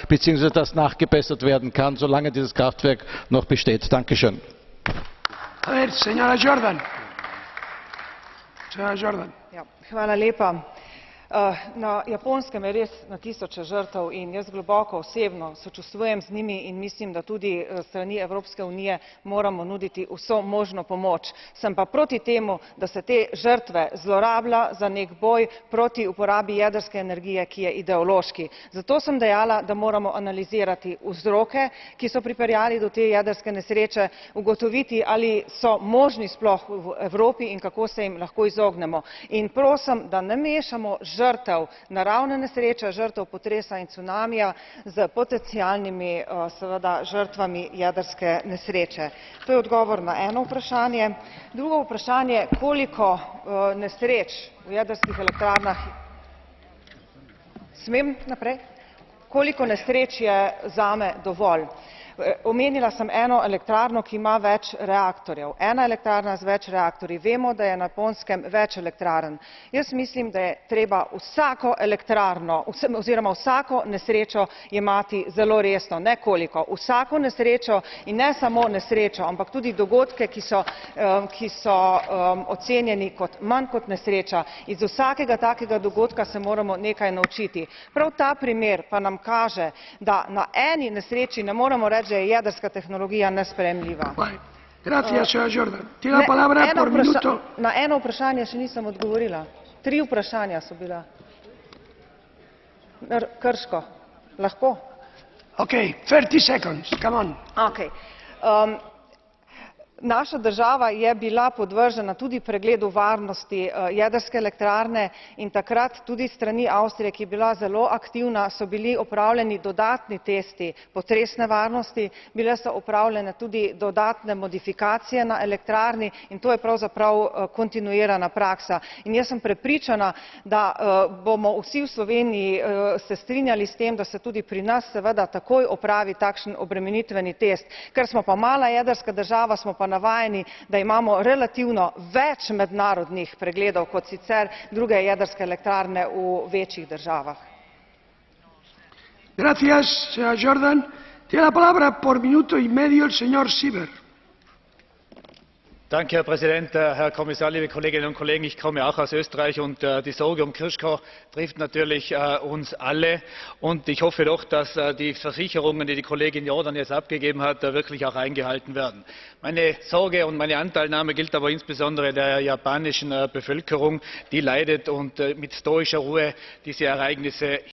bzw. das nachgebessert werden kann, solange dieses Kraftwerk noch besteht. Dankeschön. A ver, señora Jordan. Señora Jordan. Ja, hvala lepa. Na Japonskem je res na tisoče žrtev in jaz globoko osebno sočustvujem z njimi in mislim, da tudi s strani Evropske unije moramo nuditi vso možno pomoč. Sem pa proti temu, da se te žrtve zlorablja za nek boj proti uporabi jedrske energije, ki je ideološki. Zato sem dejala, da moramo analizirati vzroke, ki so pripeljali do te jedrske nesreče, ugotoviti, ali so možni sploh v Evropi in kako se jim lahko izognemo. In prosim, da ne mešamo žrtev naravne nesreče, žrtev potresa in cunamija s potencialnimi seveda žrtvami jedrske nesreče. To je odgovor na eno vprašanje. Drugo vprašanje, koliko nesreč v jedrskih elektrarnah. Smem naprej? Koliko nesreč je zame dovolj? Omenila sem eno elektrarno, ki ima več reaktorjev. Ena elektrarna z več reaktorji. Vemo, da je na Japonskem več elektrarn. Jaz mislim, da je treba vsako elektrarno oziroma vsako nesrečo jemati zelo resno. Ne koliko. Vsako nesrečo in ne samo nesrečo, ampak tudi dogodke, ki so ocenjeni kot manj kot nesreča. Iz vsakega takega dogodka se moramo nekaj naučiti. Prav ta primer pa nam kaže, da na eni nesreči ne moremo reči, da je jedrska tehnologija nesprejemljiva. Na eno vprašanje še nisem odgovorila. 3 vprašanja so bila. Krško. Lahko? Ok, 30 seconds, come on. Okay. Naša država je bila podvržena tudi pregledu varnosti jedrske elektrarne in takrat tudi strani Avstrije, ki je bila zelo aktivna, so bili opravljeni dodatni testi potresne varnosti, bile so opravljene tudi dodatne modifikacije na elektrarni in to je pravzaprav kontinuirana praksa. In jaz sem prepričana, da bomo vsi v Sloveniji se strinjali s tem, da se tudi pri nas seveda takoj opravi takšen obremenitveni test. Ker smo pa mala jedrska država, smo pa navajeni, da imamo relativno več mednarodnih pregledov kot sicer druge jedrske elektrarne v večjih državah. Gracias, señora Jordan. Tiene la palabra por minuto y medio el señor Sieber. Danke, Herr Präsident, Herr Kommissar, liebe Kolleginnen und Kollegen! Ich komme auch aus Österreich und die Sorge um Krško trifft natürlich uns alle. Und ich hoffe doch, dass die Versicherungen, die die Kollegin Jordan jetzt abgegeben hat, wirklich auch eingehalten werden. Meine Sorge und meine Anteilnahme gilt aber insbesondere der japanischen Bevölkerung, die leidet und mit stoischer Ruhe diese Ereignisse